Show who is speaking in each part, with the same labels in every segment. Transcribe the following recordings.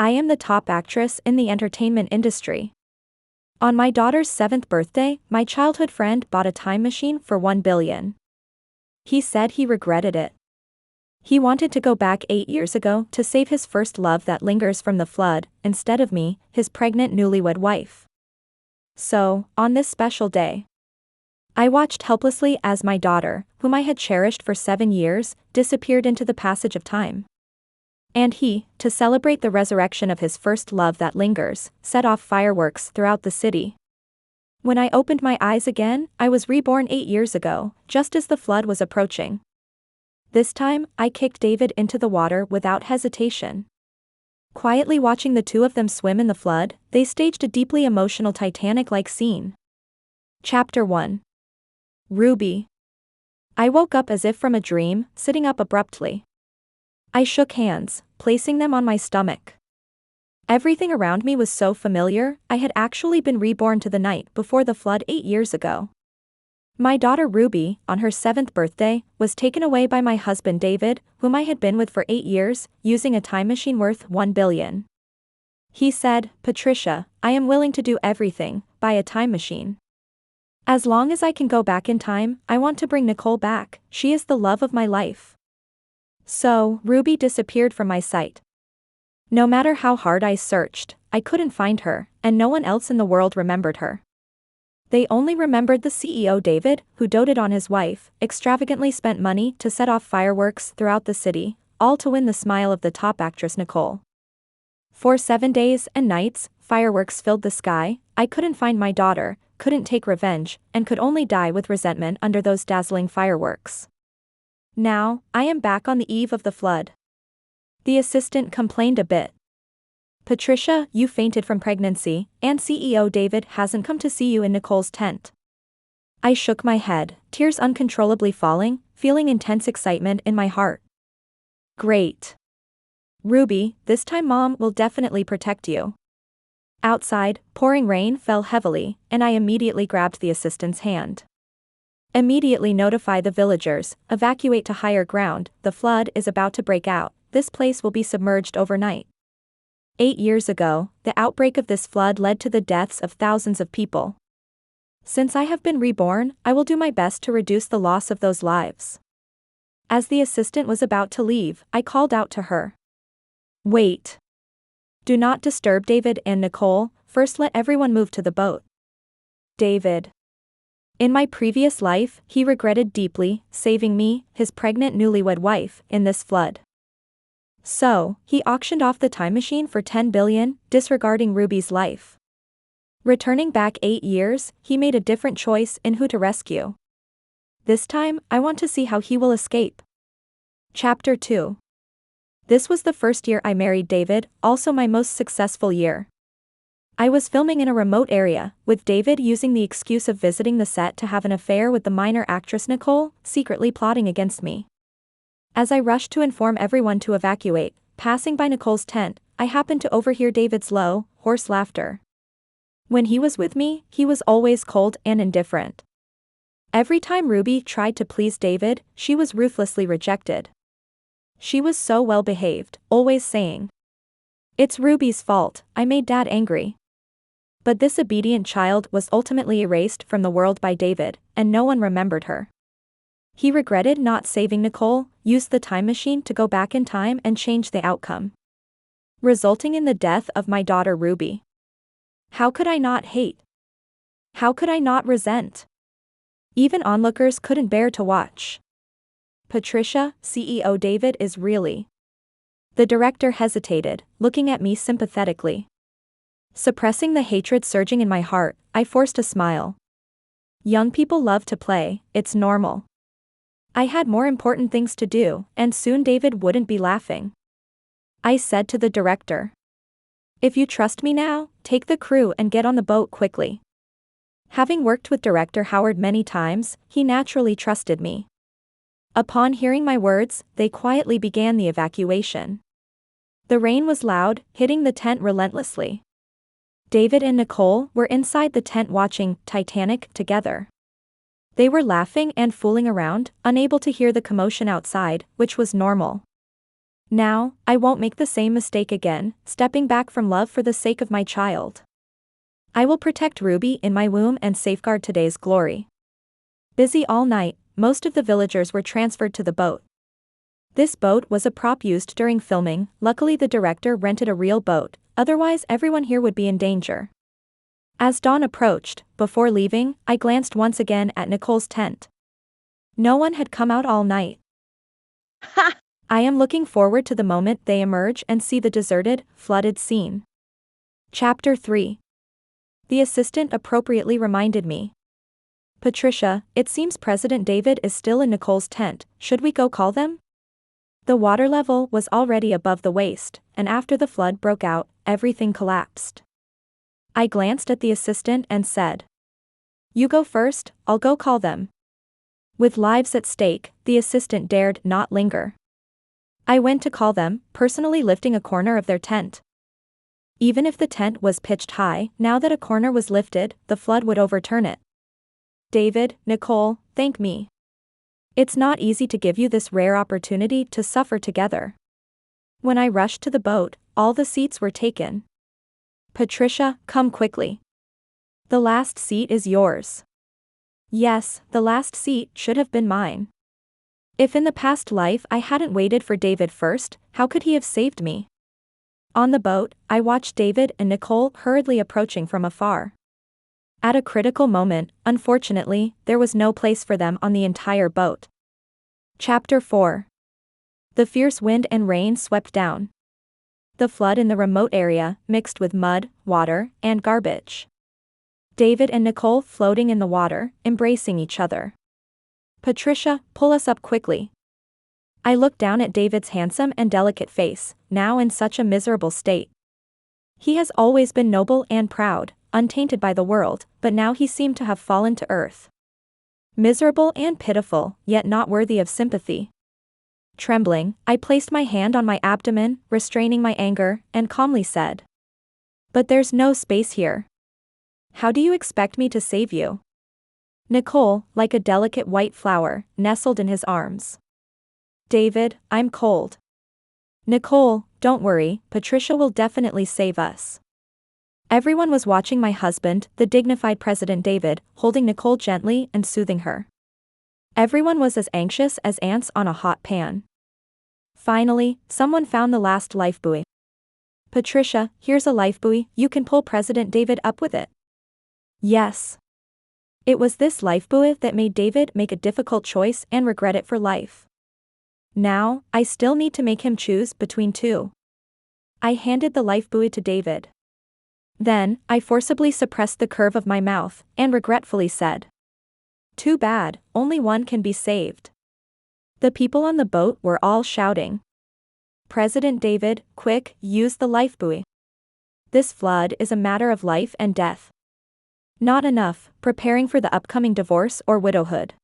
Speaker 1: I am the top actress in the entertainment industry. On my daughter's 7th birthday, my childhood friend bought a time machine for 1 billion. He said he regretted it. He wanted to go back 8 years ago to save his first love that lingers from the flood, instead of me, his pregnant newlywed wife. So, on this special day, I watched helplessly as my daughter, whom I had cherished for 7 years, disappeared into the passage of time. And he, to celebrate the resurrection of his first love that lingers, set off fireworks throughout the city. When I opened my eyes again, I was reborn 8 years ago, just as the flood was approaching. This time, I kicked David into the water without hesitation. Quietly watching the two of them swim in the flood, they staged a deeply emotional Titanic-like scene. Chapter 1. Ruby. I woke up as if from a dream, sitting up abruptly. I shook hands, placing them on my stomach. Everything around me was so familiar. I had actually been reborn to the night before the flood 8 years ago. My daughter Ruby, on her 7th birthday, was taken away by my husband David, whom I had been with for 8 years, using a time machine worth 1 billion. He said, "Patricia, I am willing to do everything, buy a time machine. As long as I can go back in time, I want to bring Nicole back, she is the love of my life." So, Ruby disappeared from my sight. No matter how hard I searched, I couldn't find her, and no one else in the world remembered her. They only remembered the CEO David, who doted on his wife, extravagantly spent money to set off fireworks throughout the city, all to win the smile of the top actress Nicole. For 7 days and nights, fireworks filled the sky. I couldn't find my daughter, couldn't take revenge, and could only die with resentment under those dazzling fireworks. Now, I am back on the eve of the flood. The assistant complained a bit. "Patricia, you fainted from pregnancy, and CEO David hasn't come to see you in Nicole's tent." I shook my head, tears uncontrollably falling, feeling intense excitement in my heart. "Great. Ruby, this time Mom will definitely protect you." Outside, pouring rain fell heavily, and I immediately grabbed the assistant's hand. "Immediately notify the villagers, evacuate to higher ground, the flood is about to break out, this place will be submerged overnight." 8 years ago, the outbreak of this flood led to the deaths of thousands of people. Since I have been reborn, I will do my best to reduce the loss of those lives. As the assistant was about to leave, I called out to her. "Wait. Do not disturb David and Nicole, first let everyone move to the boat." David. In my previous life, he regretted deeply saving me, his pregnant newlywed wife, in this flood. So, he auctioned off the time machine for 10 billion, disregarding Ruby's life. Returning back 8 years, he made a different choice in who to rescue. This time, I want to see how he will escape. Chapter 2. This was the first year I married David, also my most successful year. I was filming in a remote area, with David using the excuse of visiting the set to have an affair with the minor actress Nicole, secretly plotting against me. As I rushed to inform everyone to evacuate, passing by Nicole's tent, I happened to overhear David's low, hoarse laughter. When he was with me, he was always cold and indifferent. Every time Ruby tried to please David, she was ruthlessly rejected. She was so well behaved, always saying, "It's Ruby's fault, I made Dad angry." But this obedient child was ultimately erased from the world by David, and no one remembered her. He regretted not saving Nicole, used the time machine to go back in time and change the outcome, resulting in the death of my daughter Ruby. How could I not hate? How could I not resent? Even onlookers couldn't bear to watch. "Patricia, CEO David is really..." The director hesitated, looking at me sympathetically. Suppressing the hatred surging in my heart, I forced a smile. "Young people love to play, it's normal." I had more important things to do, and soon David wouldn't be laughing. I said to the director, "If you trust me now, take the crew and get on the boat quickly." Having worked with director Howard many times, he naturally trusted me. Upon hearing my words, they quietly began the evacuation. The rain was loud, hitting the tent relentlessly. David and Nicole were inside the tent watching Titanic together. They were laughing and fooling around, unable to hear the commotion outside, which was normal. Now, I won't make the same mistake again, stepping back from love for the sake of my child. I will protect Ruby in my womb and safeguard today's glory. Busy all night, most of the villagers were transferred to the boat. This boat was a prop used during filming. Luckily the director rented a real boat, otherwise everyone here would be in danger. As dawn approached, before leaving, I glanced once again at Nicole's tent. No one had come out all night. Ha! I am looking forward to the moment they emerge and see the deserted, flooded scene. Chapter 3. The assistant appropriately reminded me. Patricia, it seems President David is still in Nicole's tent, should we go call them? The water level was already above the waist, and after the flood broke out, everything collapsed. I glanced at the assistant and said, "You go first, I'll go call them." With lives at stake, the assistant dared not linger. I went to call them, personally lifting a corner of their tent. Even if the tent was pitched high, now that a corner was lifted, the flood would overturn it. David, Nicole, thank me. It's not easy to give you this rare opportunity to suffer together. When I rushed to the boat, all the seats were taken. Patricia, come quickly. The last seat is yours. Yes, the last seat should have been mine. If in the past life I hadn't waited for David first, how could he have saved me? On the boat, I watched David and Nicole hurriedly approaching from afar. At a critical moment, unfortunately, there was no place for them on the entire boat. Chapter 4. The fierce wind and rain swept down. The flood in the remote area, mixed with mud, water, and garbage. David and Nicole floating in the water, embracing each other. Patricia, pull us up quickly. I looked down at David's handsome and delicate face, now in such a miserable state. He has always been noble and proud, untainted by the world, but now he seemed to have fallen to earth. Miserable and pitiful, yet not worthy of sympathy. Trembling, I placed my hand on my abdomen, restraining my anger, and calmly said, "But there's no space here. How do you expect me to save you?" Nicole, like a delicate white flower, nestled in his arms. David, I'm cold. Nicole, don't worry, Patricia will definitely save us. Everyone was watching my husband, the dignified President David, holding Nicole gently and soothing her. Everyone was as anxious as ants on a hot pan. Finally, someone found the last lifebuoy. Patricia, here's a lifebuoy, you can pull President David up with it. Yes. It was this lifebuoy that made David make a difficult choice and regret it for life. Now, I still need to make him choose between two. I handed the lifebuoy to David. Then, I forcibly suppressed the curve of my mouth, and regretfully said, "Too bad, only one can be saved." The people on the boat were all shouting, "President David, quick, use the lifebuoy. This flood is a matter of life and death." Not enough, preparing for the upcoming divorce or widowhood.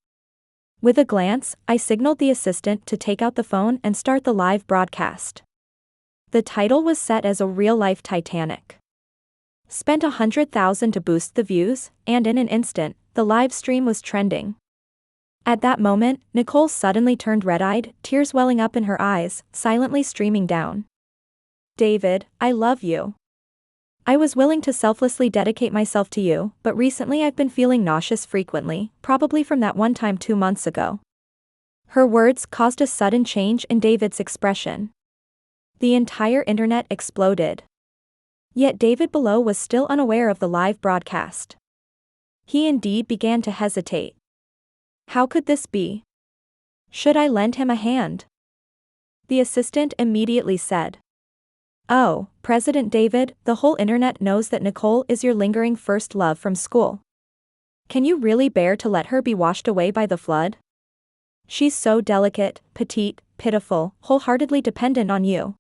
Speaker 1: With a glance, I signaled the assistant to take out the phone and start the live broadcast. The title was set as a real-life Titanic. Spent $100,000 to boost the views, and in an instant, the live stream was trending. At that moment, Nicole suddenly turned red-eyed, tears welling up in her eyes, silently streaming down. "David, I love you. I was willing to selflessly dedicate myself to you, but recently I've been feeling nauseous frequently, probably from that one time 2 months ago." Her words caused a sudden change in David's expression. The entire internet exploded. Yet David below was still unaware of the live broadcast. He indeed began to hesitate. How could this be? Should I lend him a hand? The assistant immediately said, "Oh, President David, the whole internet knows that Nicole is your lingering first love from school. Can you really bear to let her be washed away by the flood? She's so delicate, petite, pitiful, wholeheartedly dependent on you.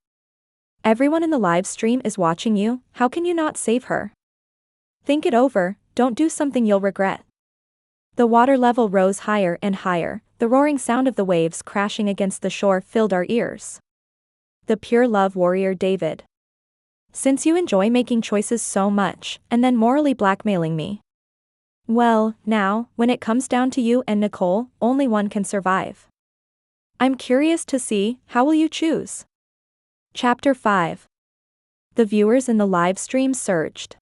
Speaker 1: Everyone in the live stream is watching you, how can you not save her? Think it over, don't do something you'll regret." The water level rose higher and higher, the roaring sound of the waves crashing against the shore filled our ears. The pure love warrior David. Since you enjoy making choices so much, and then morally blackmailing me. Well, now, when it comes down to you and Nicole, only one can survive. I'm curious to see, how will you choose? Chapter 5. The viewers in the live stream surged.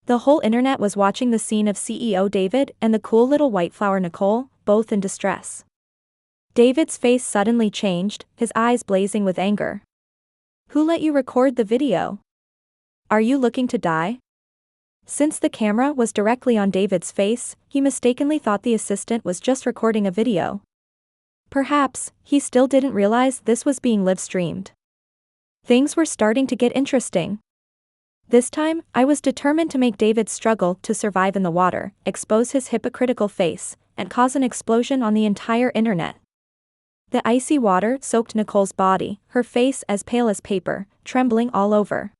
Speaker 1: The whole internet was watching the scene of CEO David and the cool little white flower Nicole, both in distress. David's face suddenly changed, his eyes blazing with anger. Who let you record the video? Are you looking to die? Since the camera was directly on David's face, he mistakenly thought the assistant was just recording a video. Perhaps, he still didn't realize this was being live-streamed. Things were starting to get interesting. This time, I was determined to make David's struggle to survive in the water, expose his hypocritical face, and cause an explosion on the entire internet. The icy water soaked Nicole's body, her face as pale as paper, trembling all over.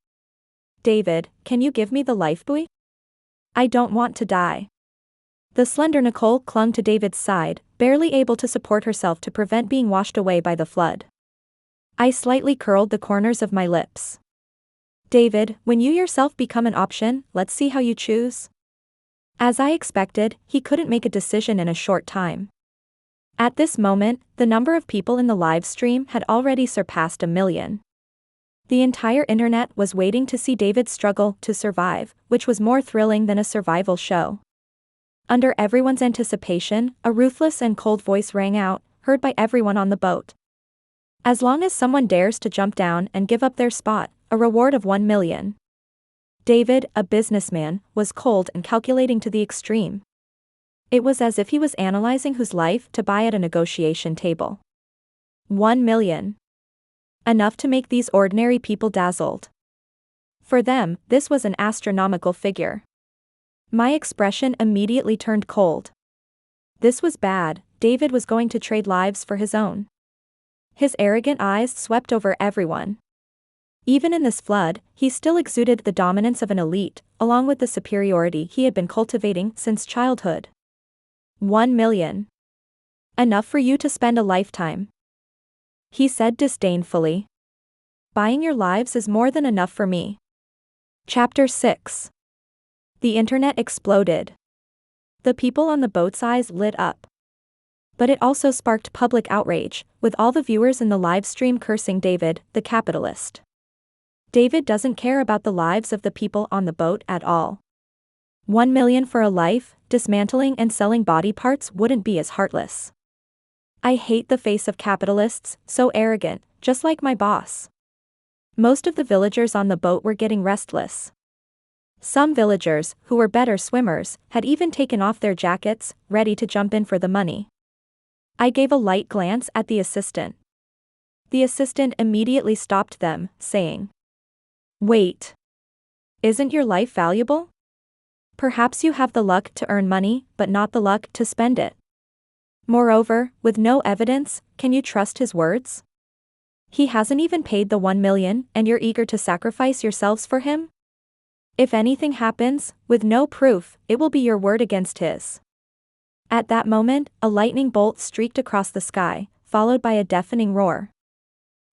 Speaker 1: David, can you give me the lifebuoy? I don't want to die. The slender Nicole clung to David's side, barely able to support herself to prevent being washed away by the flood. I slightly curled the corners of my lips. David, when you yourself become an option, let's see how you choose. As I expected, he couldn't make a decision in a short time. At this moment, the number of people in the live stream had already surpassed 1 million. The entire internet was waiting to see David's struggle to survive, which was more thrilling than a survival show. Under everyone's anticipation, a ruthless and cold voice rang out, heard by everyone on the boat. As long as someone dares to jump down and give up their spot, a reward of 1 million. David, a businessman, was cold and calculating to the extreme. It was as if he was analyzing whose life to buy at a negotiation table. 1 million. Enough to make these ordinary people dazzled. For them, this was an astronomical figure. My expression immediately turned cold. This was bad. David was going to trade lives for his own. His arrogant eyes swept over everyone. Even in this flood, he still exuded the dominance of an elite, along with the superiority he had been cultivating since childhood. 1 million. Enough for you to spend a lifetime. He said disdainfully. Buying your lives is more than enough for me. Chapter 6. The internet exploded. The people on the boat's eyes lit up. But it also sparked public outrage, with all the viewers in the live stream cursing David, the capitalist. David doesn't care about the lives of the people on the boat at all. 1 million for a life, dismantling and selling body parts wouldn't be as heartless. I hate the face of capitalists, so arrogant, just like my boss. Most of the villagers on the boat were getting restless. Some villagers, who were better swimmers, had even taken off their jackets, ready to jump in for the money. I gave a light glance at the assistant. The assistant immediately stopped them, saying, "Wait. Isn't your life valuable? Perhaps you have the luck to earn money, but not the luck to spend it. Moreover, with no evidence, can you trust his words? He hasn't even paid the 1 million, and you're eager to sacrifice yourselves for him? If anything happens, with no proof, it will be your word against his." At that moment, a lightning bolt streaked across the sky, followed by a deafening roar.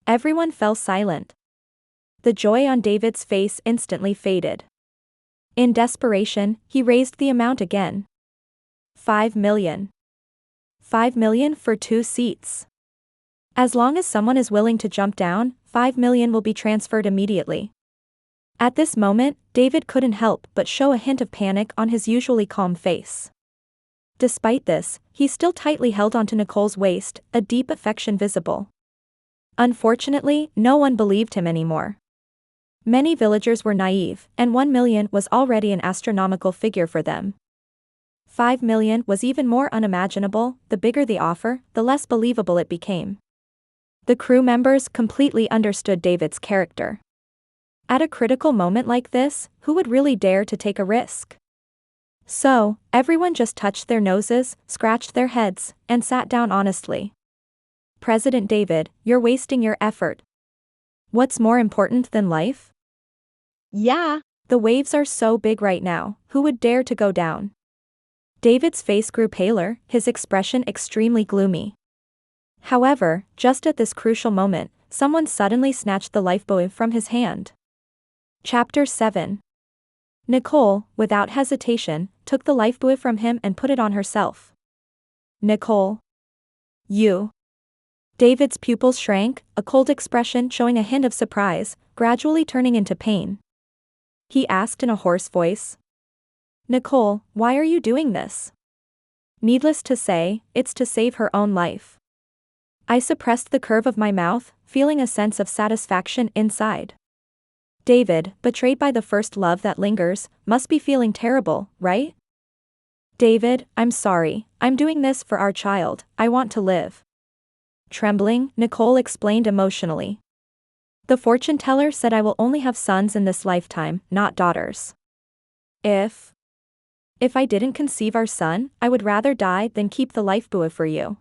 Speaker 1: Everyone fell silent. The joy on David's face instantly faded. In desperation, he raised the amount again. 5 million. 5 million for 2 seats. As long as someone is willing to jump down, 5 million will be transferred immediately. At this moment, David couldn't help but show a hint of panic on his usually calm face. Despite this, he still tightly held onto Nicole's waist, a deep affection visible. Unfortunately, no one believed him anymore. Many villagers were naive, and 1 million was already an astronomical figure for them. 5 million was even more unimaginable. The bigger the offer, the less believable it became. The crew members completely understood David's character. At a critical moment like this, who would really dare to take a risk? So, everyone just touched their noses, scratched their heads, and sat down honestly. President David, you're wasting your effort. What's more important than life?
Speaker 2: Yeah.
Speaker 1: The waves are so big right now, who would dare to go down? David's face grew paler, his expression extremely gloomy. However, just at this crucial moment, someone suddenly snatched the lifebuoy from his hand. Chapter 7. Nicole, without hesitation, took the lifebuoy from him and put it on herself. Nicole. You. David's pupils shrank, a cold expression showing a hint of surprise, gradually turning into pain. He asked in a hoarse voice. Nicole, why are you doing this? Needless to say, it's to save her own life. I suppressed the curve of my mouth, feeling a sense of satisfaction inside. David, betrayed by the first love that lingers, must be feeling terrible, right? David, I'm sorry, I'm doing this for our child, I want to live. Trembling, Nicole explained emotionally. The fortune teller said I will only have sons in this lifetime, not daughters. If I didn't conceive our son, I would rather die than keep the lifebuoy for you.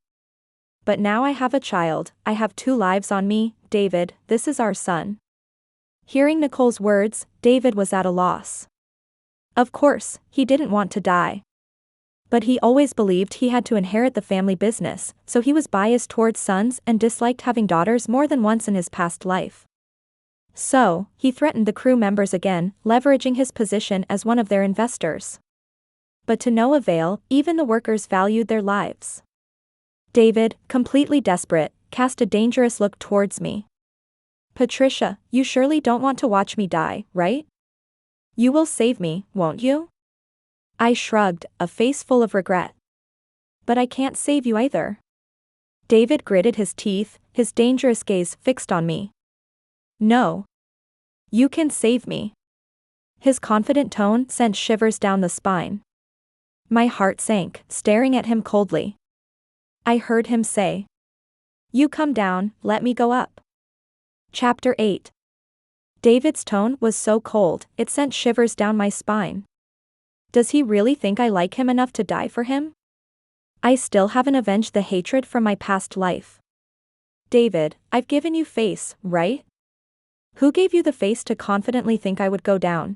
Speaker 1: But now I have a child, I have 2 lives on me, David, this is our son. Hearing Nicole's words, David was at a loss. Of course, he didn't want to die. But he always believed he had to inherit the family business, so he was biased towards sons and disliked having daughters more than once in his past life. So, he threatened the crew members again, leveraging his position as one of their investors. But to no avail, even the workers valued their lives. David, completely desperate, cast a dangerous look towards me. Patricia, you surely don't want to watch me die, right? You will save me, won't you? I shrugged, a face full of regret. But I can't save you either. David gritted his teeth, his dangerous gaze fixed on me. No. You can save me. His confident tone sent shivers down the spine. My heart sank, staring at him coldly. I heard him say. You come down, let me go up. Chapter 8. David's tone was so cold, it sent shivers down my spine. Does he really think I like him enough to die for him? I still haven't avenged the hatred from my past life. David, I've given you face, right? Who gave you the face to confidently think I would go down?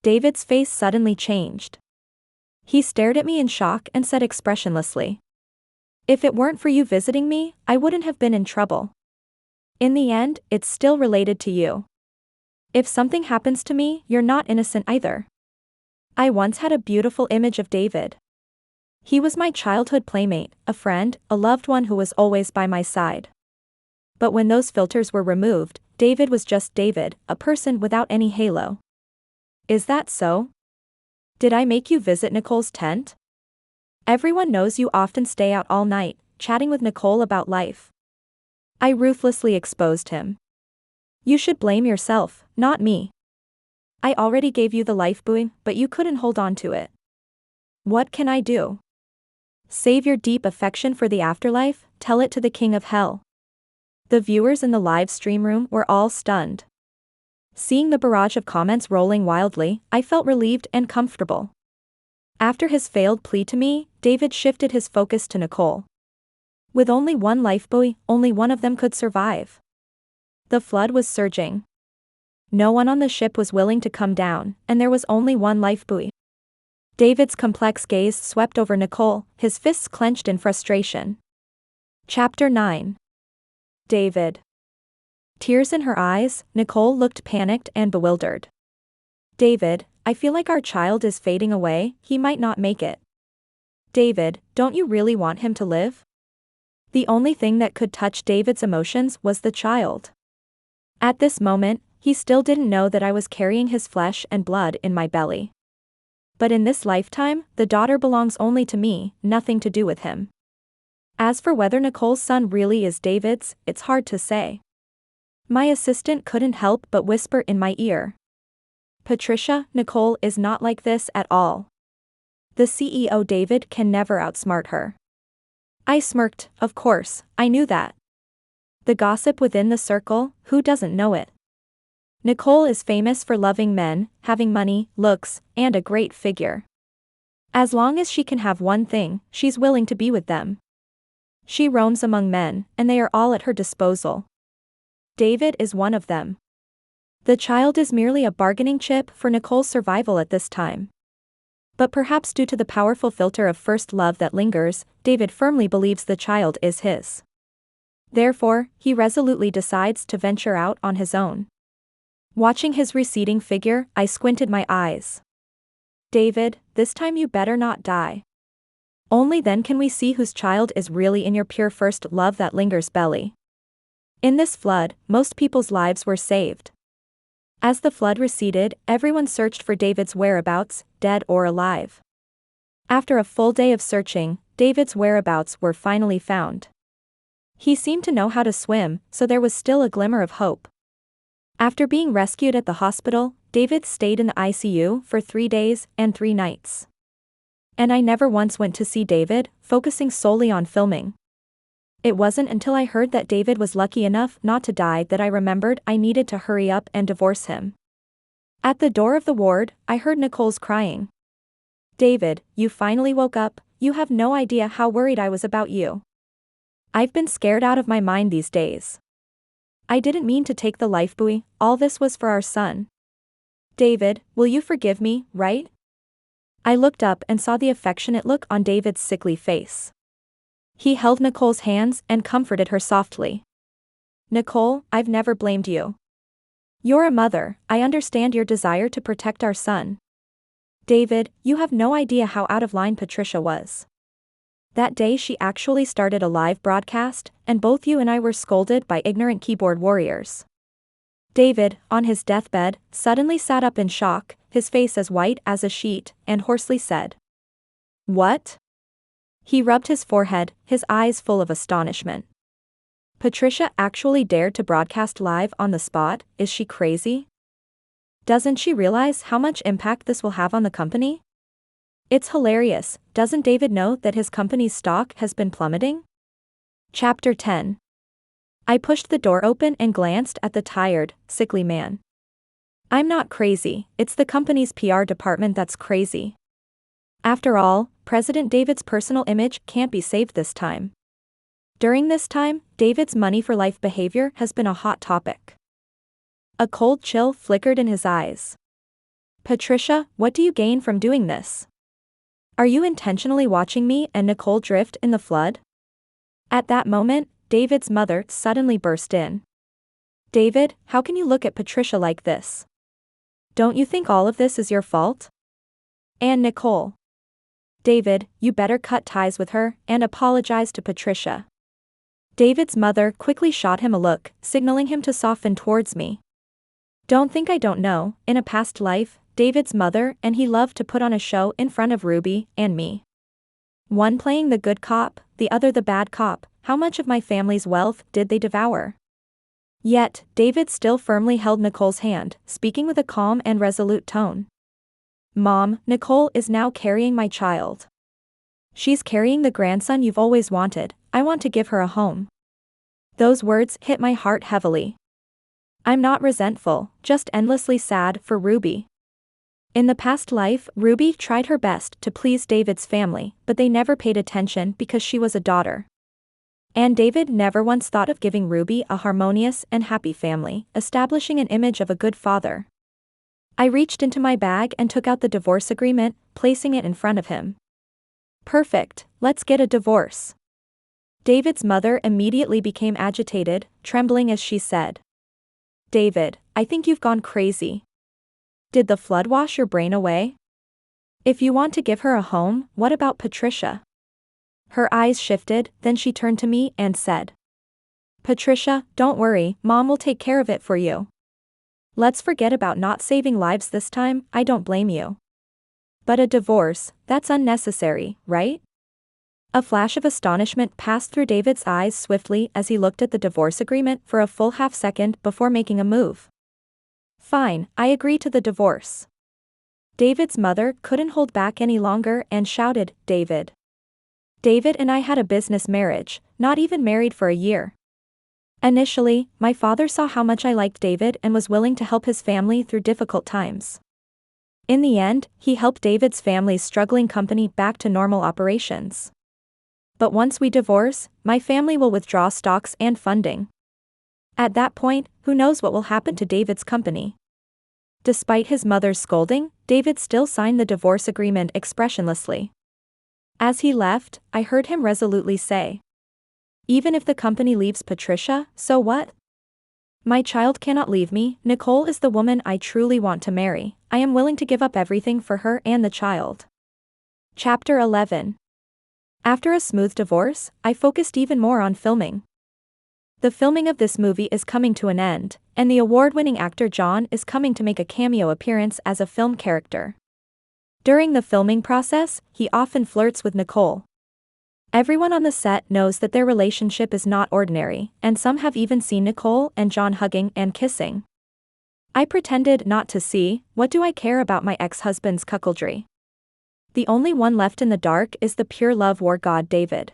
Speaker 1: David's face suddenly changed. He stared at me in shock and said expressionlessly. If it weren't for you visiting me, I wouldn't have been in trouble. In the end, it's still related to you. If something happens to me, you're not innocent either. I once had a beautiful image of David. He was my childhood playmate, a friend, a loved one who was always by my side. But when those filters were removed, David was just David, a person without any halo. Is that so? Did I make you visit Nicole's tent? Everyone knows you often stay out all night, chatting with Nicole about life. I ruthlessly exposed him. You should blame yourself, not me. I already gave you the lifebuoy, but you couldn't hold on to it. What can I do? Save your deep affection for the afterlife, tell it to the king of hell. The viewers in the live stream room were all stunned. Seeing the barrage of comments rolling wildly, I felt relieved and comfortable. After his failed plea to me, David shifted his focus to Nicole. With only one lifebuoy, only one of them could survive. The flood was surging. No one on the ship was willing to come down, and there was only one lifebuoy. David's complex gaze swept over Nicole, his fists clenched in frustration. Chapter 9. David. Tears in her eyes, Nicole looked panicked and bewildered. David, I feel like our child is fading away, he might not make it. David, don't you really want him to live? The only thing that could touch David's emotions was the child. At this moment, he still didn't know that I was carrying his flesh and blood in my belly. But in this lifetime, the daughter belongs only to me, nothing to do with him. As for whether Nicole's son really is David's, it's hard to say. My assistant couldn't help but whisper in my ear. Patricia, Nicole is not like this at all. The CEO David can never outsmart her. I smirked, of course, I knew that. The gossip within the circle, who doesn't know it? Nicole is famous for loving men, having money, looks, and a great figure. As long as she can have one thing, she's willing to be with them. She roams among men, and they are all at her disposal. David is one of them. The child is merely a bargaining chip for Nicole's survival at this time. But perhaps due to the powerful filter of first love that lingers, David firmly believes the child is his. Therefore, he resolutely decides to venture out on his own. Watching his receding figure, I squinted my eyes. David, this time you better not die. Only then can we see whose child is really in your pure first love that lingers belly. In this flood, most people's lives were saved. As the flood receded, everyone searched for David's whereabouts, dead or alive. After a full day of searching, David's whereabouts were finally found. He seemed to know how to swim, so there was still a glimmer of hope. After being rescued at the hospital, David stayed in the ICU for 3 days and 3 nights. And I never once went to see David, focusing solely on filming. It wasn't until I heard that David was lucky enough not to die that I remembered I needed to hurry up and divorce him. At the door of the ward, I heard Nicole's crying. "David, you finally woke up, you have no idea how worried I was about you. I've been scared out of my mind these days. I didn't mean to take the life buoy, all this was for our son. David, will you forgive me, right?" I looked up and saw the affectionate look on David's sickly face. He held Nicole's hands and comforted her softly. "Nicole, I've never blamed you. You're a mother, I understand your desire to protect our son. David, you have no idea how out of line Patricia was. That day she actually started a live broadcast, and both you and I were scolded by ignorant keyboard warriors." David, on his deathbed, suddenly sat up in shock, his face as white as a sheet, and hoarsely said, "What?" He rubbed his forehead, his eyes full of astonishment. "Patricia actually dared to broadcast live on the spot, is she crazy? Doesn't she realize how much impact this will have on the company? It's hilarious, doesn't David know that his company's stock has been plummeting?" Chapter 10. I pushed the door open and glanced at the tired, sickly man. "I'm not crazy, it's the company's PR department that's crazy. After all, President David's personal image can't be saved this time. During this time, David's money-for-life behavior has been a hot topic." A cold chill flickered in his eyes. "Patricia, what do you gain from doing this? Are you intentionally watching me and Nicole drift in the flood?" At that moment, David's mother suddenly burst in. "David, how can you look at Patricia like this? Don't you think all of this is your fault? And Nicole? David, you better cut ties with her and apologize to Patricia." David's mother quickly shot him a look, signaling him to soften towards me. Don't think I don't know, in a past life, David's mother and he loved to put on a show in front of Ruby and me. One playing the good cop, the other the bad cop. How much of my family's wealth did they devour? Yet, David still firmly held Nicole's hand, speaking with a calm and resolute tone. "Mom, Nicole is now carrying my child. She's carrying the grandson you've always wanted, I want to give her a home." Those words hit my heart heavily. I'm not resentful, just endlessly sad for Ruby. In the past life, Ruby tried her best to please David's family, but they never paid attention because she was a daughter. And David never once thought of giving Ruby a harmonious and happy family, establishing an image of a good father. I reached into my bag and took out the divorce agreement, placing it in front of him. "Perfect, let's get a divorce." David's mother immediately became agitated, trembling as she said, "David, I think you've gone crazy. Did the flood wash your brain away? If you want to give her a home, what about Patricia?" Her eyes shifted, then she turned to me and said, "Patricia, don't worry, Mom will take care of it for you. Let's forget about not saving lives this time, I don't blame you. But a divorce, that's unnecessary, right?" A flash of astonishment passed through David's eyes swiftly as he looked at the divorce agreement for a full half-second before making a move. "Fine, I agree to the divorce." David's mother couldn't hold back any longer and shouted, "David. David and I had a business marriage, not even married for a year. Initially, my father saw how much I liked David and was willing to help his family through difficult times. In the end, he helped David's family's struggling company back to normal operations. But once we divorce, my family will withdraw stocks and funding. At that point, who knows what will happen to David's company?" Despite his mother's scolding, David still signed the divorce agreement expressionlessly. As he left, I heard him resolutely say, "Even if the company leaves Patricia, so what? My child cannot leave me, Nicole is the woman I truly want to marry, I am willing to give up everything for her and the child." Chapter 11. After a smooth divorce, I focused even more on filming. The filming of this movie is coming to an end, and the award-winning actor John is coming to make a cameo appearance as a film character. During the filming process, he often flirts with Nicole. Everyone on the set knows that their relationship is not ordinary, and some have even seen Nicole and John hugging and kissing. I pretended not to see. What do I care about my ex-husband's cuckoldry? The only one left in the dark is the pure love war god David.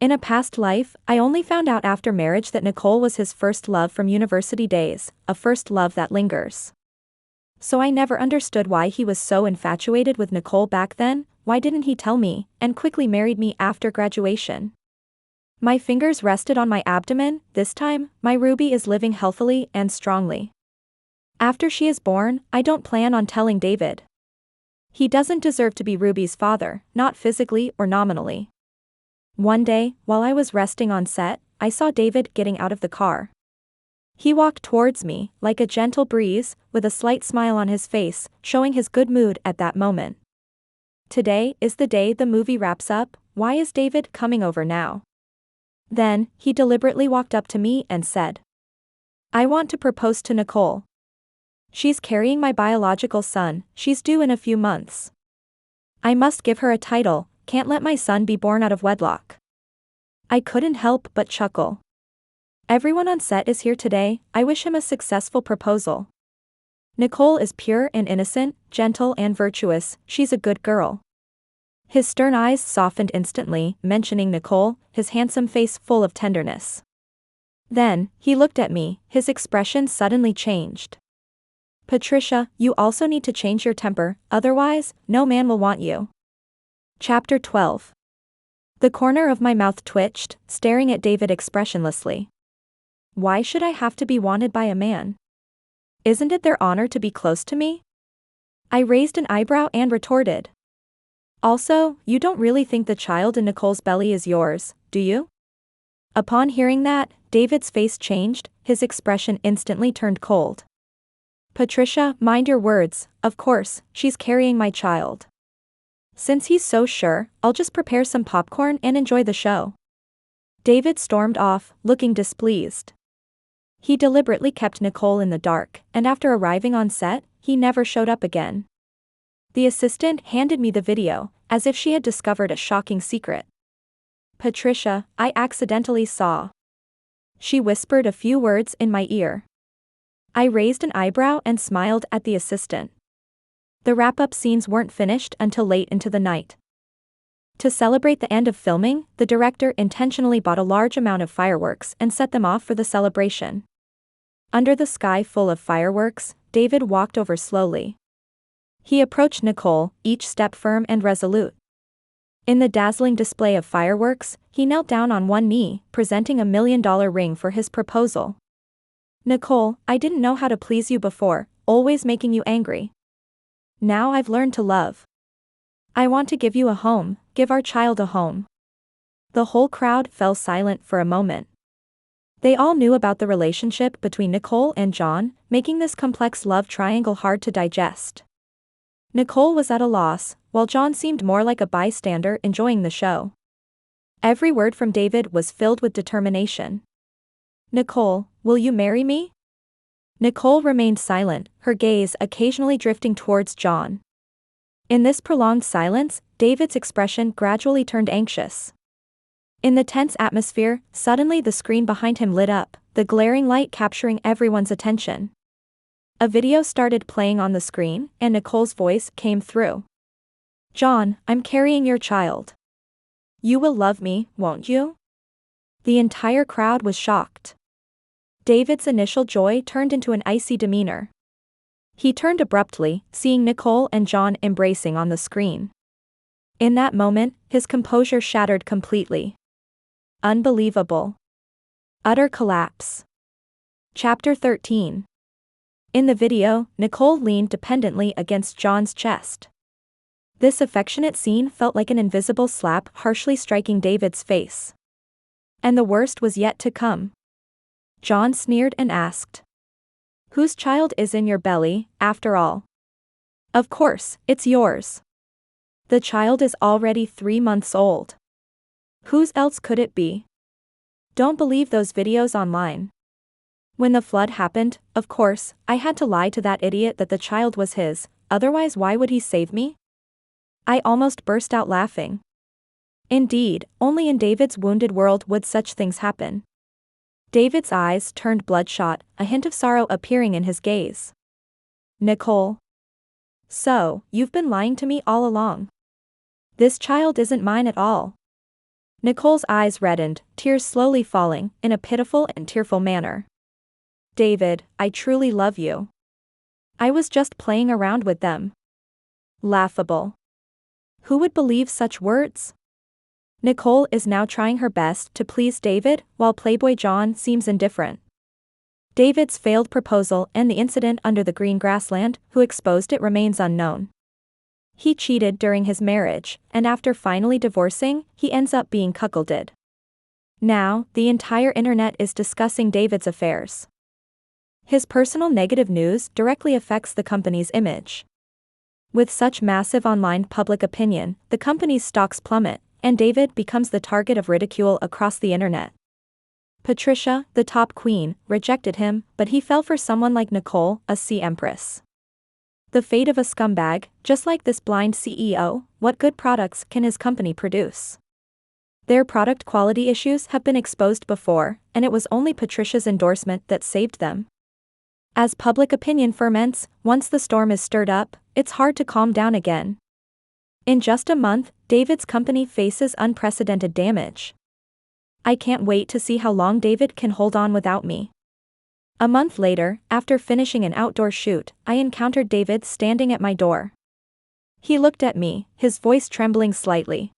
Speaker 1: In a past life, I only found out after marriage that Nicole was his first love from university days, a first love that lingers. So I never understood why he was so infatuated with Nicole back then. Why didn't he tell me, and quickly married me after graduation? My fingers rested on my abdomen. This time, my Ruby is living healthily and strongly. After she is born, I don't plan on telling David. He doesn't deserve to be Ruby's father, not physically or nominally. One day, while I was resting on set, I saw David getting out of the car. He walked towards me, like a gentle breeze, with a slight smile on his face, showing his good mood at that moment. Today is the day the movie wraps up. Why is David coming over now? Then, he deliberately walked up to me and said, "I want to propose to Nicole. She's carrying my biological son, she's due in a few months. I must give her a title, can't let my son be born out of wedlock." I couldn't help but chuckle. Everyone on set is here today. I wish him a successful proposal. Nicole is pure and innocent, gentle and virtuous, she's a good girl. His stern eyes softened instantly, mentioning Nicole, his handsome face full of tenderness. Then, he looked at me, his expression suddenly changed. "Patricia, you also need to change your temper, otherwise, no man will want you." Chapter 12. The corner of my mouth twitched, staring at David expressionlessly. Why should I have to be wanted by a man? Isn't it their honor to be close to me? I raised an eyebrow and retorted. Also, you don't really think the child in Nicole's belly is yours, do you? Upon hearing that, David's face changed, his expression instantly turned cold. "Patricia, mind your words, of course, she's carrying my child." Since he's so sure, I'll just prepare some popcorn and enjoy the show. David stormed off, looking displeased. He deliberately kept Nicole in the dark, and after arriving on set, he never showed up again. The assistant handed me the video, as if she had discovered a shocking secret. "Patricia, I accidentally saw." She whispered a few words in my ear. I raised an eyebrow and smiled at the assistant. The wrap-up scenes weren't finished until late into the night. To celebrate the end of filming, the director intentionally bought a large amount of fireworks and set them off for the celebration. Under the sky full of fireworks, David walked over slowly. He approached Nicole, each step firm and resolute. In the dazzling display of fireworks, he knelt down on one knee, presenting a $1 million ring for his proposal. "Nicole, I didn't know how to please you before, always making you angry. Now I've learned to love. I want to give you a home, give our child a home." The whole crowd fell silent for a moment. They all knew about the relationship between Nicole and John, making this complex love triangle hard to digest. Nicole was at a loss, while John seemed more like a bystander enjoying the show. Every word from David was filled with determination. "Nicole, will you marry me?" Nicole remained silent, her gaze occasionally drifting towards John. In this prolonged silence, David's expression gradually turned anxious. In the tense atmosphere, suddenly the screen behind him lit up, the glaring light capturing everyone's attention. A video started playing on the screen, and Nicole's voice came through. "John, I'm carrying your child. You will love me, won't you?" The entire crowd was shocked. David's initial joy turned into an icy demeanor. He turned abruptly, seeing Nicole and John embracing on the screen. In that moment, his composure shattered completely. Unbelievable. Utter collapse. Chapter 13. In the video, Nicole leaned dependently against John's chest. This affectionate scene felt like an invisible slap harshly striking David's face. And the worst was yet to come. John sneered and asked, "Whose child is in your belly, after all?" "Of course, it's yours. The child is already 3 months old." Whose else could it be? Don't believe those videos online. When the flood happened, of course, I had to lie to that idiot that the child was his, otherwise why would he save me? I almost burst out laughing. Indeed, only in David's wounded world would such things happen. David's eyes turned bloodshot, a hint of sorrow appearing in his gaze. Nicole. So, you've been lying to me all along. This child isn't mine at all. Nicole's eyes reddened, tears slowly falling, in a pitiful and tearful manner. David, I truly love you. I was just playing around with them. Laughable. Who would believe such words? Nicole is now trying her best to please David, while Playboy John seems indifferent. David's failed proposal and the incident under the green grassland, who exposed it, remains unknown. He cheated during his marriage, and after finally divorcing, he ends up being cuckolded. Now, the entire internet is discussing David's affairs. His personal negative news directly affects the company's image. With such massive online public opinion, the company's stocks plummet, and David becomes the target of ridicule across the internet. Patricia, the top queen, rejected him, but he fell for someone like Nicole, a sea empress. The fate of a scumbag, just like this blind CEO. What good products can his company produce? Their product quality issues have been exposed before, and it was only Patricia's endorsement that saved them. As public opinion ferments, once the storm is stirred up, it's hard to calm down again. In just a month, David's company faces unprecedented damage. I can't wait to see how long David can hold on without me. A month later, after finishing an outdoor shoot, I encountered David standing at my door. He looked at me, his voice trembling slightly.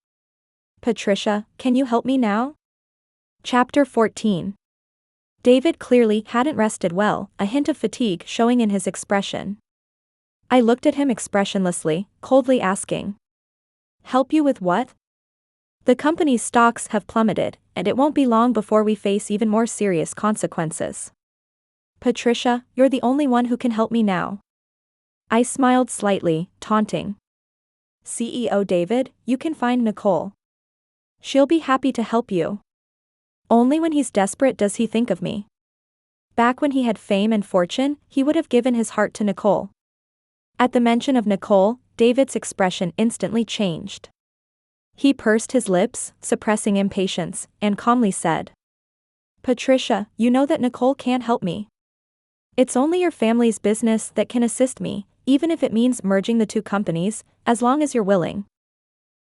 Speaker 1: Patricia, can you help me now? Chapter 14. David clearly hadn't rested well, a hint of fatigue showing in his expression. I looked at him expressionlessly, coldly asking. Help you with what? The company's stocks have plummeted, and it won't be long before we face even more serious consequences. Patricia, you're the only one who can help me now. I smiled slightly, taunting. CEO David, you can find Nicole. She'll be happy to help you. Only when he's desperate does he think of me. Back when he had fame and fortune, he would have given his heart to Nicole. At the mention of Nicole, David's expression instantly changed. He pursed his lips, suppressing impatience, and calmly said. Patricia, you know that Nicole can't help me. It's only your family's business that can assist me, even if it means merging the two companies, as long as you're willing.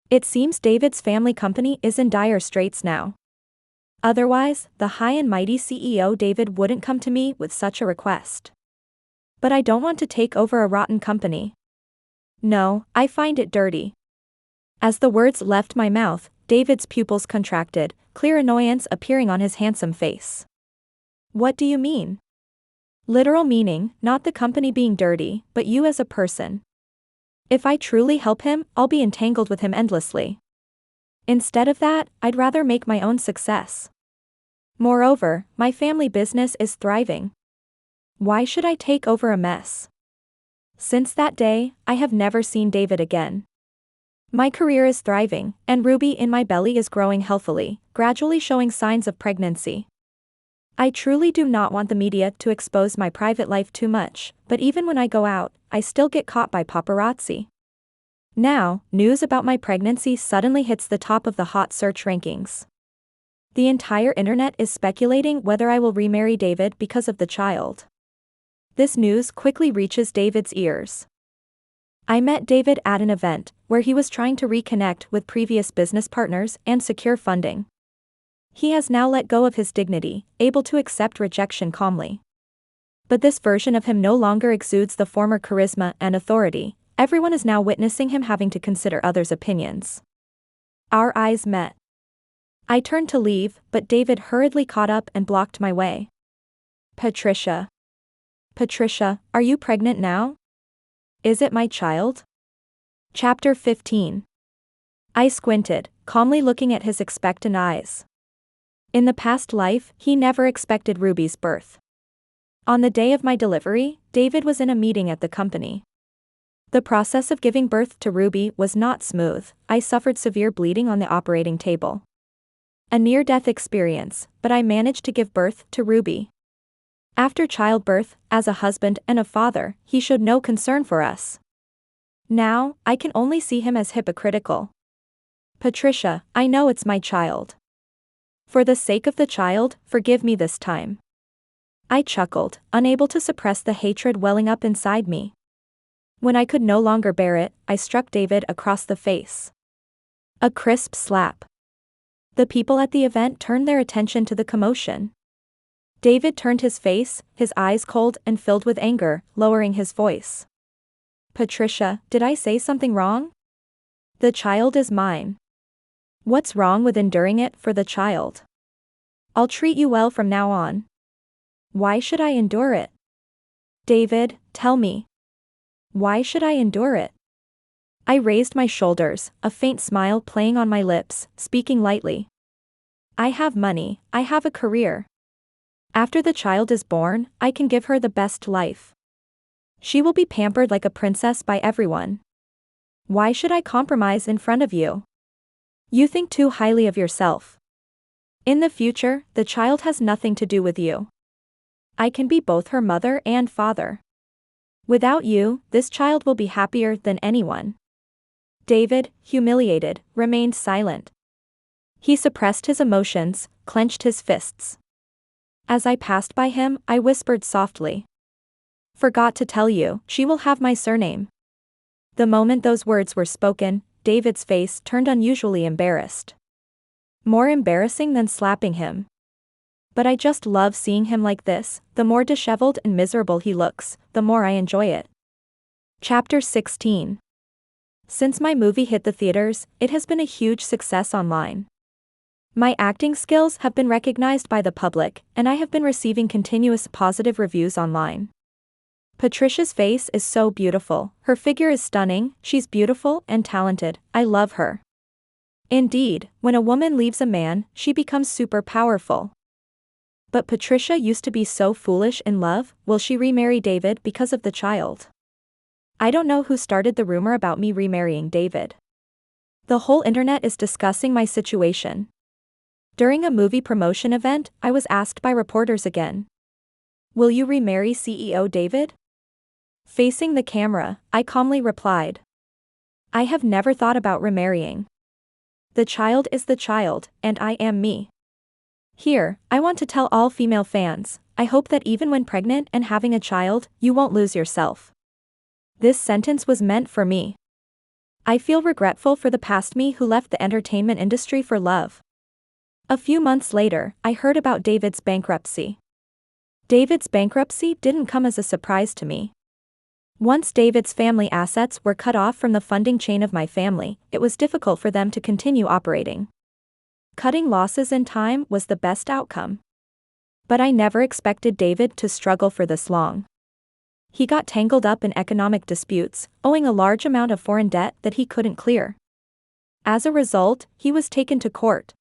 Speaker 1: It seems David's family company is in dire straits now. Otherwise, the high and mighty CEO David wouldn't come to me with such a request. But I don't want to take over a rotten company. No, I find it dirty. As the words left my mouth, David's pupils contracted, clear annoyance appearing on his handsome face. What do you mean? Literal meaning, not the company being dirty, but you as a person. If I truly help him, I'll be entangled with him endlessly. Instead of that, I'd rather make my own success. Moreover, my family business is thriving. Why should I take over a mess? Since that day, I have never seen David again. My career is thriving, and Ruby in my belly is growing healthily, gradually showing signs of pregnancy. I truly do not want the media to expose my private life too much, but even when I go out, I still get caught by paparazzi. Now, news about my pregnancy suddenly hits the top of the hot search rankings. The entire internet is speculating whether I will remarry David because of the child. This news quickly reaches David's ears. I met David at an event, where he was trying to reconnect with previous business partners and secure funding. He has now let go of his dignity, able to accept rejection calmly. But this version of him no longer exudes the former charisma and authority. Everyone is now witnessing him having to consider others' opinions. Our eyes met. I turned to leave, but David hurriedly caught up and blocked my way. Patricia. Patricia, are you pregnant now? Is it my child? Chapter 15. I squinted, calmly looking at his expectant eyes. In the past life, he never expected Ruby's birth. On the day of my delivery, David was in a meeting at the company. The process of giving birth to Ruby was not smooth. I suffered severe bleeding on the operating table. A near-death experience, but I managed to give birth to Ruby. After childbirth, as a husband and a father, he showed no concern for us. Now, I can only see him as hypocritical. Patricia, I know it's my child. For the sake of the child, forgive me this time. I chuckled, unable to suppress the hatred welling up inside me. When I could no longer bear it, I struck David across the face. A crisp slap. The people at the event turned their attention to the commotion. David turned his face, his eyes cold and filled with anger, lowering his voice. Patricia, did I say something wrong? The child is mine. What's wrong with enduring it for the child? I'll treat you well from now on. Why should I endure it? David, tell me. Why should I endure it? I raised my shoulders, a faint smile playing on my lips, speaking lightly. I have money, I have a career. After the child is born, I can give her the best life. She will be pampered like a princess by everyone. Why should I compromise in front of you? You think too highly of yourself. In the future, the child has nothing to do with you. I can be both her mother and father. Without you, this child will be happier than anyone. David, humiliated, remained silent. He suppressed his emotions, clenched his fists. As I passed by him, I whispered softly. Forgot to tell you, she will have my surname. The moment those words were spoken, David's face turned unusually embarrassed. More embarrassing than slapping him. But I just love seeing him like this. The more disheveled and miserable he looks, the more I enjoy it. Chapter 16. Since my movie hit the theaters, it has been a huge success online. My acting skills have been recognized by the public, and I have been receiving continuous positive reviews online. Patricia's face is so beautiful, her figure is stunning, she's beautiful and talented, I love her. Indeed, when a woman leaves a man, she becomes super powerful. But Patricia used to be so foolish in love, will she remarry David because of the child? I don't know who started the rumor about me remarrying David. The whole internet is discussing my situation. During a movie promotion event, I was asked by reporters again. Will you remarry CEO David? Facing the camera, I calmly replied. I have never thought about remarrying. The child is the child, and I am me. Here, I want to tell all female fans, I hope that even when pregnant and having a child, you won't lose yourself. This sentence was meant for me. I feel regretful for the past me who left the entertainment industry for love. A few months later, I heard about David's bankruptcy. David's bankruptcy didn't come as a surprise to me. Once David's family assets were cut off from the funding chain of my family, it was difficult for them to continue operating. Cutting losses in time was the best outcome. But I never expected David to struggle for this long. He got tangled up in economic disputes, owing a large amount of foreign debt that he couldn't clear. As a result, he was taken to court.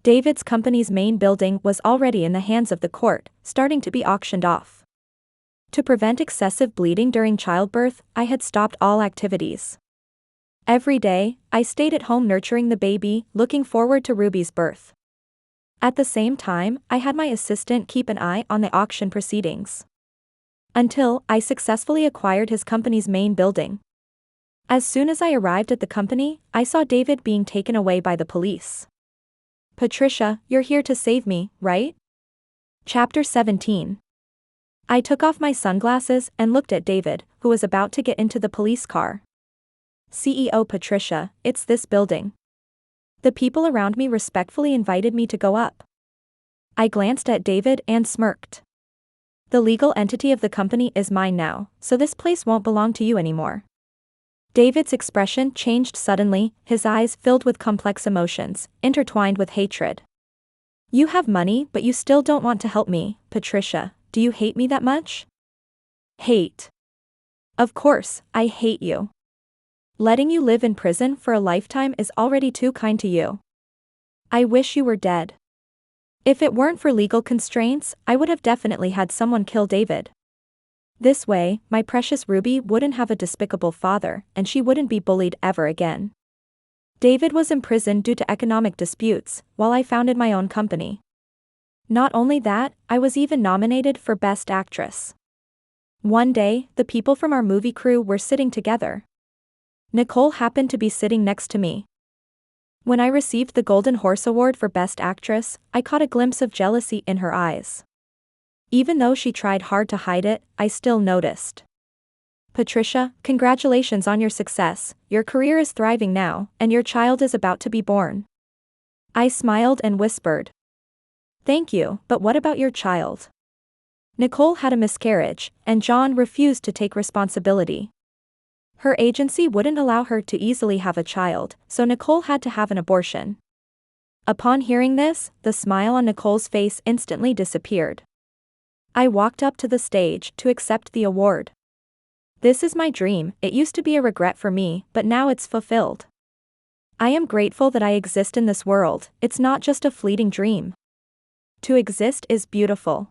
Speaker 1: David's company's main building was already in the hands of the court, starting to be auctioned off. To prevent excessive bleeding during childbirth, I had stopped all activities. Every day, I stayed at home nurturing the baby, looking forward to Ruby's birth. At the same time, I had my assistant keep an eye on the auction proceedings. Until I successfully acquired his company's main building. As soon as I arrived at the company, I saw David being taken away by the police. Patricia, you're here to save me, right? Chapter 17. I took off my sunglasses and looked at David, who was about to get into the police car. CEO Patricia, it's this building. The people around me respectfully invited me to go up. I glanced at David and smirked. The legal entity of the company is mine now, so this place won't belong to you anymore. David's expression changed suddenly, his eyes filled with complex emotions, intertwined with hatred. You have money, but you still don't want to help me, Patricia. Do you hate me that much? Hate. Of course, I hate you. Letting you live in prison for a lifetime is already too kind to you. I wish you were dead. If it weren't for legal constraints, I would have definitely had someone kill David. This way, my precious Ruby wouldn't have a despicable father, and she wouldn't be bullied ever again. David was imprisoned due to economic disputes, while I founded my own company. Not only that, I was even nominated for Best Actress. One day, the people from our movie crew were sitting together. Nicole happened to be sitting next to me. When I received the Golden Horse Award for Best Actress, I caught a glimpse of jealousy in her eyes. Even though she tried hard to hide it, I still noticed. Patricia, congratulations on your success, your career is thriving now, and your child is about to be born. I smiled and whispered. Thank you, but what about your child? Nicole had a miscarriage, and John refused to take responsibility. Her agency wouldn't allow her to easily have a child, so Nicole had to have an abortion. Upon hearing this, the smile on Nicole's face instantly disappeared. I walked up to the stage to accept the award. This is my dream. It used to be a regret for me, but now it's fulfilled. I am grateful that I exist in this world. It's not just a fleeting dream. To exist is beautiful.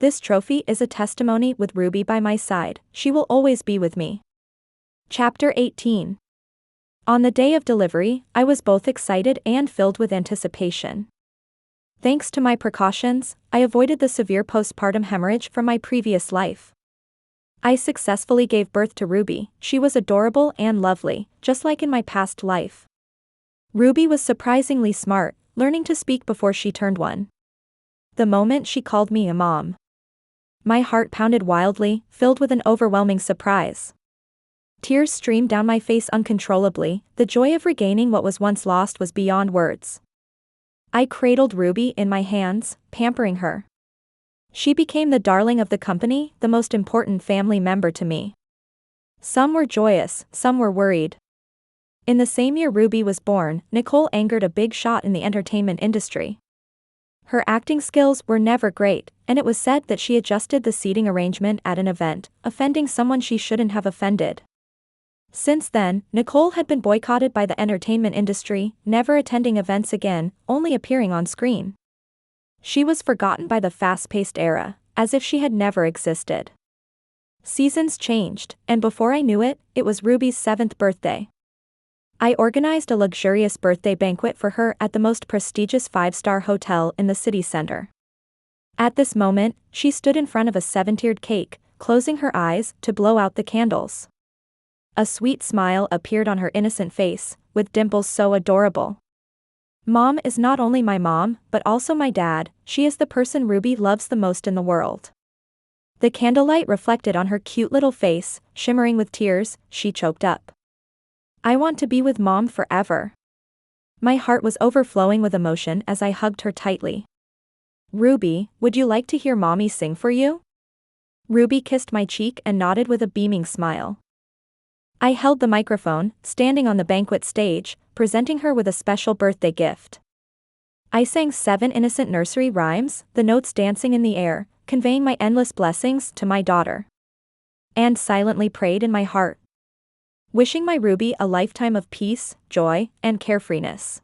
Speaker 1: This trophy is a testimony with Ruby by my side. She will always be with me. Chapter 18. On the day of delivery, I was both excited and filled with anticipation. Thanks to my precautions, I avoided the severe postpartum hemorrhage from my previous life. I successfully gave birth to Ruby. She was adorable and lovely, just like in my past life. Ruby was surprisingly smart, learning to speak before she turned 1. The moment she called me a mom, my heart pounded wildly, filled with an overwhelming surprise. Tears streamed down my face uncontrollably. The joy of regaining what was once lost was beyond words. I cradled Ruby in my hands, pampering her. She became the darling of the company, the most important family member to me. Some were joyous, some were worried. In the same year Ruby was born, Nicole angered a big shot in the entertainment industry. Her acting skills were never great, and it was said that she adjusted the seating arrangement at an event, offending someone she shouldn't have offended. Since then, Nicole had been boycotted by the entertainment industry, never attending events again, only appearing on screen. She was forgotten by the fast-paced era, as if she had never existed. Seasons changed, and before I knew it, it was Ruby's 7th birthday. I organized a luxurious birthday banquet for her at the most prestigious 5-star hotel in the city center. At this moment, she stood in front of a 7-tiered cake, closing her eyes to blow out the candles. A sweet smile appeared on her innocent face, with dimples so adorable. Mom is not only my mom, but also my dad. She is the person Ruby loves the most in the world. The candlelight reflected on her cute little face, shimmering with tears. She choked up. I want to be with Mom forever. My heart was overflowing with emotion as I hugged her tightly. Ruby, would you like to hear Mommy sing for you? Ruby kissed my cheek and nodded with a beaming smile. I held the microphone, standing on the banquet stage, presenting her with a special birthday gift. I sang 7 innocent nursery rhymes, the notes dancing in the air, conveying my endless blessings to my daughter. And silently prayed in my heart, wishing my Ruby a lifetime of peace, joy, and carefreeness.